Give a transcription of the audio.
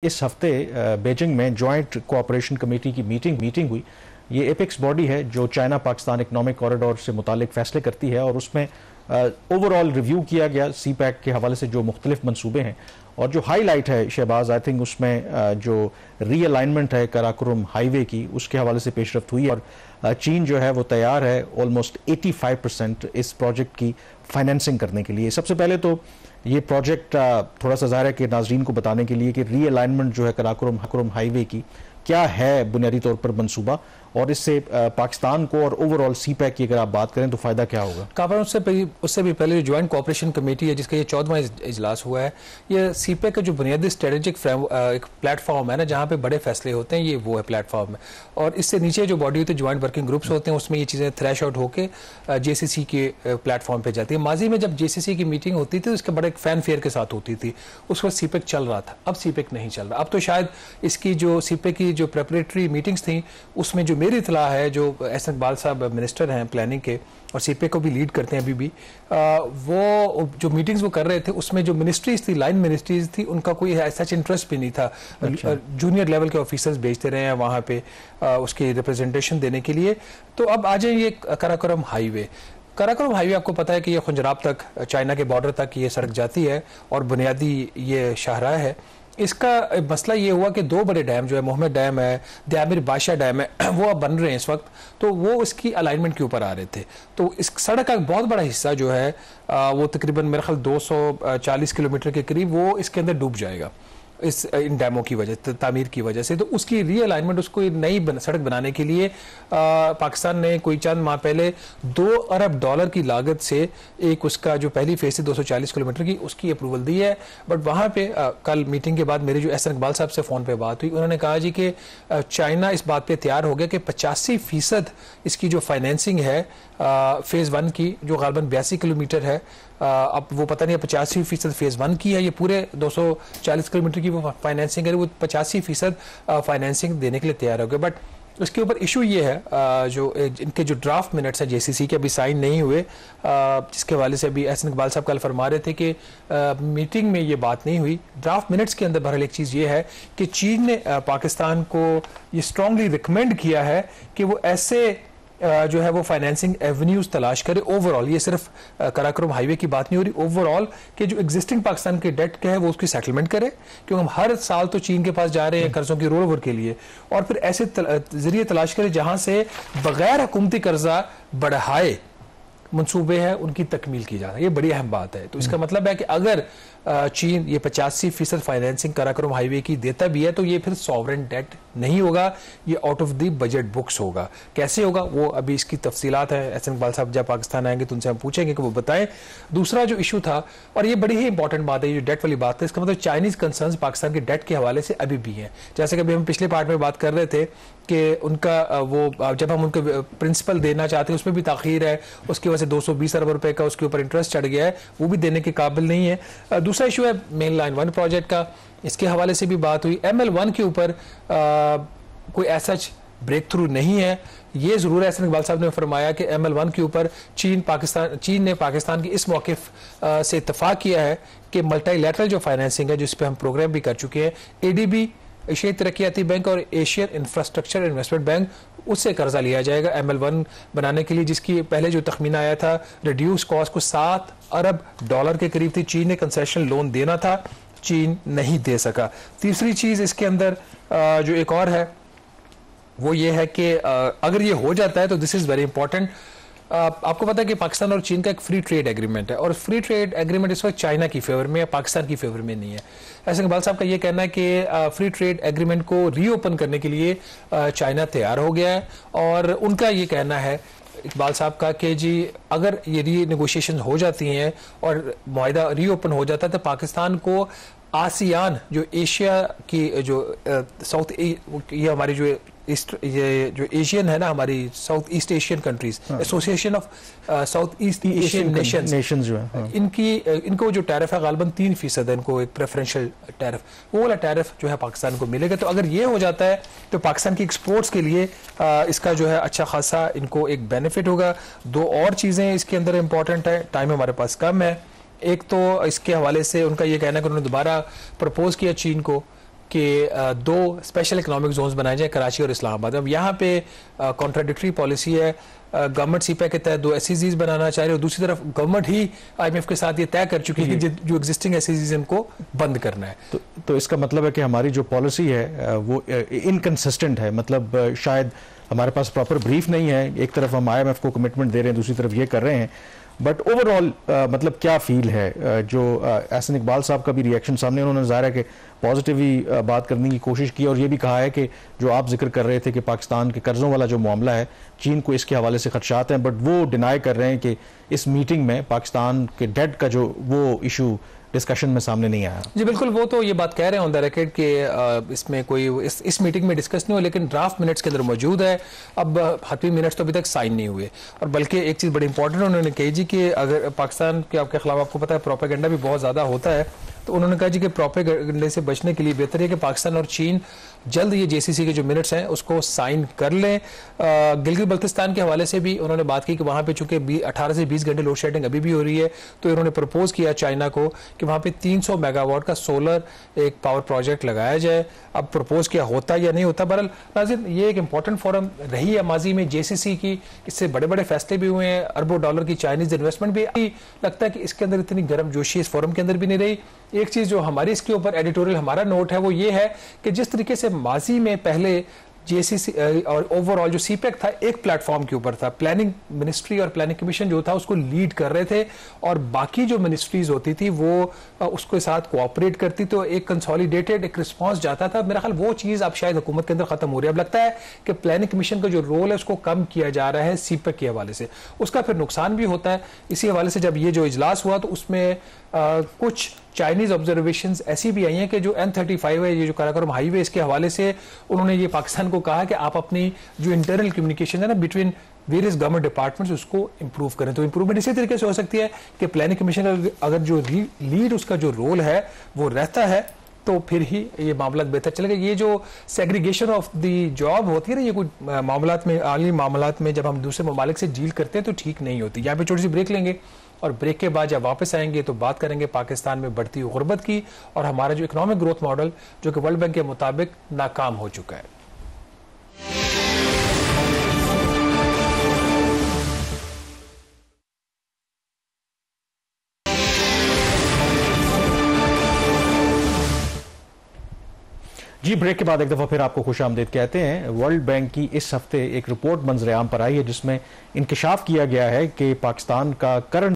इस हफ्ते बीजिंग में जॉइंट कोऑपरेशन कमेटी की मीटिंग हुई। ये एपेक्स बॉडी है जो चाइना पाकिस्तान इकनॉमिक कॉरिडोर से मुतालिक फैसले करती है और उसमें ओवरऑल रिव्यू किया गया सी पैक के हवाले से जो मुख्तलिफ मनसूबे हैं। और जो हाईलाइट है शहबाज, आई थिंक उसमें जो रीअलाइनमेंट है कराकोरम हाईवे की, उसके हवाले से पेशरफ्त हुई और चीन जो है वो तैयार है ऑलमोस्ट 85% इस प्रोजेक्ट की फाइनेंसिंग करने के लिए। सबसे पहले तो ये प्रोजेक्ट थोड़ा सा ज़ाहिर है कि नाजरीन को बताने के लिए कि रीअलाइनमेंट जो है कराकोरम हाईवे की क्या है बुनियादी तौर पर मंसूबा, और इससे पाकिस्तान को और ओवरऑल सी पैक की अगर आप बात करें तो फायदा क्या होगा? काबा उससे भी पहले जो ज्वाइंट कोऑपरेशन कमेटी है जिसका ये 14वां इजलास हुआ है, ये सी पैक का जो बुनियादी स्ट्रेटेजिक एक प्लेटफॉर्म है ना, जहाँ पे बड़े फैसले होते हैं, ये वो है प्लेटफॉर्म है। और इससे नीचे जो बॉडी होती है ज्वाइंट वर्किंग ग्रुप्स होते हैं, उसमें ये चीज़ें थ्रैश आउट होकर JCC के प्लेटफॉर्म पर जाती है। माजी में जब JCC की मीटिंग होती थी उसके बड़े एक फैन फेयर के साथ होती थी, उस वक्त सी पैक चल रहा था। अब सी पैक नहीं चल रहा। अब तो शायद इसकी जो सी पैक की जो प्रेपरेटरी मीटिंग्स थी उसमें जो मेरी इतला है, जो एहसन इकबाल साहब मिनिस्टर हैं प्लानिंग के और सीपे को भी लीड करते हैं अभी भी, वो जो मीटिंग्स वो कर रहे थे उसमें जो मिनिस्ट्रीज थी, लाइन मिनिस्ट्रीज थी, उनका कोई सच इंटरेस्ट भी नहीं था। अच्छा। जूनियर लेवल के ऑफिसर्स भेजते रहे हैं वहाँ पे उसकी रिप्रेजेंटेशन देने के लिए। तो अब आ जाए ये कराकोरम हाईवे। कराकोरम हाईवे आपको पता है कि ये खुंजराब तक, चाइना के बॉर्डर तक ये सड़क जाती है और बुनियादी ये शाहराह है। इसका मसला ये हुआ कि दो बड़े डैम जो है, मोहम्मद डैम है, दयामिर बादशाह डैम है, वो अब बन रहे हैं इस वक्त, तो वो इसकी अलाइनमेंट के ऊपर आ रहे थे। तो इस सड़क का एक बहुत बड़ा हिस्सा जो है वो तकरीबन मेरे ख्याल 240 किलोमीटर के करीब वो इसके अंदर डूब जाएगा इन डैमों की वजह, तामीर की वजह से। तो उसकी रीअलाइनमेंट, उसको नई सड़क बनाने के लिए पाकिस्तान ने कोई चंद माह पहले $2 अरब की लागत से एक उसका जो पहली फेज थी 240 किलोमीटर की, उसकी अप्रूवल दी है। बट वहाँ पे कल मीटिंग के बाद मेरी जो एहसन इकबाल साहब से फ़ोन पे बात हुई, उन्होंने कहा जी कि चाइना इस बात पर तैयार हो गया कि 85% इसकी जो फाइनेंसिंग है फेज़ 1 की, जो गालबन 82 किलोमीटर है, अब वो पता नहीं 85% फेज़ 1 की है, ये पूरे 240 किलोमीटर की वो फाइनेंसिंग है, वो 85% फाइनेंसिंग देने के लिए तैयार हो गए। बट उसके ऊपर इशू ये है, जो इनके जो ड्राफ्ट मिनट्स हैं JCC के अभी साइन नहीं हुए, जिसके हवाले से अभी एहसन इकबाल साहब कल फरमा रहे थे कि मीटिंग में ये बात नहीं हुई। ड्राफ्ट मिनट्स के अंदर बहरहाल एक चीज़ ये है कि चीन ने पाकिस्तान को ये स्ट्रांगली रिकमेंड किया है कि वो ऐसे जो है वो फाइनेंसिंग एवेन्यूज तलाश करे ओवरऑल। ये सिर्फ कराकोरम हाईवे की बात नहीं हो रही, ओवरऑल कि जो एग्जिस्टिंग पाकिस्तान के डेट के है वो उसकी सेटलमेंट करे, क्योंकि हम हर साल तो चीन के पास जा रहे हैं कर्जों की रोल ओवर के लिए, और फिर ऐसे जरिए तलाश करे जहां से बगैर हुकूमती कर्जा बढ़ाए मंसूबे हैं उनकी तकमील की जा रही है। ये बड़ी अहम बात है। तो इसका मतलब है कि अगर चीन ये 85% फाइनेंसिंग कराकोरम हाईवे की देता भी है तो ये फिर सॉवरेन डेट नहीं होगा, ये out of the budget books होगा। कैसे होगा वो अभी इसकी तफसीलात है, एहसन इकबाल साहब जब पाकिस्तान आएंगे तो उनसे हम पूछेंगे कि वो बताएं। दूसरा जो इशू था, और ये बड़ी ही इंपॉर्टेंट बात है, ये जो डेट वाली बात है, इसका मतलब चाइनीज कंसर्न्स पाकिस्तान के डेट के हवाले से अभी भी हैं। जैसे कि अभी हम पिछले पार्ट में बात कर रहे थे कि उनका वो जब हम उनको प्रिंसिपल देना चाहते हैं उसमें भी ताखीर है, उसकी वजह से 220 अरब रुपए का उसके ऊपर इंटरेस्ट चढ़ गया है, वो भी देने के काबिल नहीं है। दूसरा इशू है मेन लाइन 1 प्रोजेक्ट का, इसके हवाले से भी बात हुई। ML1 के ऊपर कोई ऐसा ब्रेक थ्रू नहीं है। ये जरूर एहसन इकबाल साहब ने फरमाया कि ML1 के ऊपर चीन ने पाकिस्तान की इस मौक़िफ़ से इत्तफाक किया है कि मल्टीलैटरल जो फाइनेंसिंग है, जिस पे हम प्रोग्राम भी कर चुके हैं, ADB एशियाई तरक्याती बैंक और एशियन इंफ्रास्ट्रक्चर इन्वेस्टमेंट बैंक, उससे कर्जा लिया जाएगा ML1 बनाने के लिए, जिसकी पहले जो तखमीना आया था रिड्यूस कॉस्ट को $7 अरब के करीब थी। चीन ने कंसेशन लोन देना था, चीन नहीं दे सका। तीसरी चीज इसके अंदर जो एक और है वो ये है कि अगर ये हो जाता है तो दिस इज वेरी इंपॉर्टेंट। आपको पता है कि पाकिस्तान और चीन का एक फ्री ट्रेड एग्रीमेंट है, और फ्री ट्रेड एग्रीमेंट इस वक्त चाइना की फेवर में या पाकिस्तान की फेवर में नहीं है। एहसन इकबाल साहब का ये कहना है कि फ्री ट्रेड एग्रीमेंट को रीओपन करने के लिए चाइना तैयार हो गया है, और उनका ये कहना है इकबाल साहब का कि जी अगर ये रीनेगोशिएशन हो जाती हैं और मुआहिदा रीओपन हो जाता है तो पाकिस्तान को आसियान, जो एशिया की जो साउथ, ये हमारी जो ये जो एशियन है ना, हमारी south east Asian countries, association of south east Asian Nations जो है, इनको जो टैरिफ है गालबन 3% है, इनको एक प्रेफरेंशियल टैरिफ, वो वाला टैरिफ जो है पाकिस्तान को मिलेगा। तो अगर ये हो जाता है तो पाकिस्तान की एक्सपोर्ट्स के लिए इसका जो है अच्छा खासा इनको एक बेनिफिट होगा। दो और चीज़ें इसके अंदर इंपॉर्टेंट है, टाइम हमारे पास कम है। एक तो इसके हवाले से उनका ये कहना है कि उन्होंने दोबारा प्रपोज किया चीन को कि दो स्पेशल इकोनॉमिक जोन्स बनाए जाए, कराची और इस्लामाबाद। अब यहाँ पे कॉन्ट्राडिक्टरी पॉलिसी है, गवर्नमेंट सीपैक के तहत दो एसईजीज बनाना चाह रही है और दूसरी तरफ गवर्नमेंट ही आईएमएफ के साथ ये तय कर चुकी है कि जो एग्जिस्टिंग एसईजीज इनको बंद करना है। तो इसका मतलब है कि हमारी जो पॉलिसी है वो इनकंसिस्टेंट है, मतलब शायद हमारे पास प्रॉपर ब्रीफ नहीं है। एक तरफ हम आईएमएफ को कमिटमेंट दे रहे हैं, दूसरी तरफ ये कर रहे हैं, बट ओवरऑल मतलब क्या फील है? जो एहसन इकबाल साहब का भी रिएक्शन सामने, उन्होंने ज़ाहिर है कि पॉजिटिव ही बात करने की कोशिश की और ये भी कहा है कि जो आप जिक्र कर रहे थे कि पाकिस्तान के कर्जों वाला जो मामला है, चीन को इसके हवाले से खदशात हैं, बट वो डिनाई कर रहे हैं कि इस मीटिंग में पाकिस्तान के डेट का जो वो इशू डिस्कशन में सामने नहीं आया। जी बिल्कुल, वो तो ये बात कह रहे हैं ऑन द रिकॉर्ड कि इसमें कोई इस मीटिंग में डिस्कस नहीं हुआ, लेकिन ड्राफ्ट मिनट्स के अंदर मौजूद है। अब हतमी मिनट्स तो अभी तक साइन नहीं हुए। और बल्कि एक चीज़ बड़ी इंपॉर्टेंट उन्होंने कही जी कि अगर पाकिस्तान के आपके खिलाफ, आपको पता है प्रोपेगेंडा भी बहुत ज़्यादा होता है, तो उन्होंने कहा जी कि प्रोपेगेंडे से बचने के लिए बेहतर है कि पाकिस्तान और चीन जल्द ये जेसीसी के जो मिनट्स हैं उसको साइन कर लें। गिलगित बल्तिस्तान के हवाले से भी उन्होंने बात की कि वहाँ पे चूंकि 18 से 20 घंटे लोड शेडिंग अभी भी हो रही है, तो इन्होंने प्रपोज किया चाइना को कि वहाँ पे 300 मेगावाट का सोलर एक पावर प्रोजेक्ट लगाया जाए। अब प्रपोज किया होता या नहीं होता, बहरहाल नाज़रीन ये एक इंपॉर्टेंट फोरम रही है माजी में जेसीसी की, इससे बड़े बड़े फैसले भी हुए हैं, अरबों डॉलर की चाइनीज इन्वेस्टमेंट भी। लगता है कि इसके अंदर इतनी गर्म जोशी इस फोरम के अंदर भी नहीं रही। एक चीज जो हमारी इसके ऊपर एडिटोरियल हमारा नोट है वो ये है कि जिस तरीके से माजी में पहले जेसीसी और ओवरऑल जो सीपैक था एक प्लेटफॉर्म के ऊपर था, प्लानिंग मिनिस्ट्री और प्लानिंग कमीशन जो था उसको लीड कर रहे थे और बाकी जो मिनिस्ट्रीज होती थी वो उसके साथ कोऑपरेट करती, तो एक कंसोलिडेटेड एक रिस्पांस जाता था। मेरा ख्याल वो चीज अब शायद हुकूमत के अंदर खत्म हो रही है। अब लगता है कि प्लानिंग कमीशन का जो रोल है उसको कम किया जा रहा है सीपैक के हवाले से, उसका फिर नुकसान भी होता है। इसी हवाले से जब ये जो इजलास हुआ तो उसमें कुछ चाइनीज ऑब्जर्वेशंस ऐसी भी आई हैं कि जो N35 है, ये जो काराकोरम हाईवे, इसके हवाले से उन्होंने ये पाकिस्तान को कहा कि आप अपनी जो इंटरनल कम्युनिकेशन है ना बिटवीन वेरियस गवर्नमेंट डिपार्टमेंट्स उसको इंप्रूव करें। तो इंप्रूवमेंट इसी तरीके से हो सकती है कि प्लानिंग कमीशन अगर जो लीड उसका जो रोल है वो रहता है तो फिर ही ये मामला बेहतर चलेगा। ये जो सेग्रीगेशन ऑफ द जॉब होती है ना, ये कुछ मामलात में, आली मामलात में जब हम दूसरे ममालिक से डील करते हैं तो ठीक नहीं होती। यहाँ पे छोटी सी ब्रेक लेंगे और ब्रेक के बाद जब वापस आएंगे तो बात करेंगे पाकिस्तान में बढ़ती गुर्बत की और हमारा जो इकोनॉमिक ग्रोथ मॉडल जो कि वर्ल्ड बैंक के मुताबिक नाकाम हो चुका है। जी, ब्रेक के बाद एक दफ़ा फिर आपको खुश आमदीद कहते हैं। वर्ल्ड बैंक की इस हफ्ते एक रिपोर्ट मंजर आम पर आई है जिसमें इंकशाफ किया गया है कि पाकिस्तान का करंट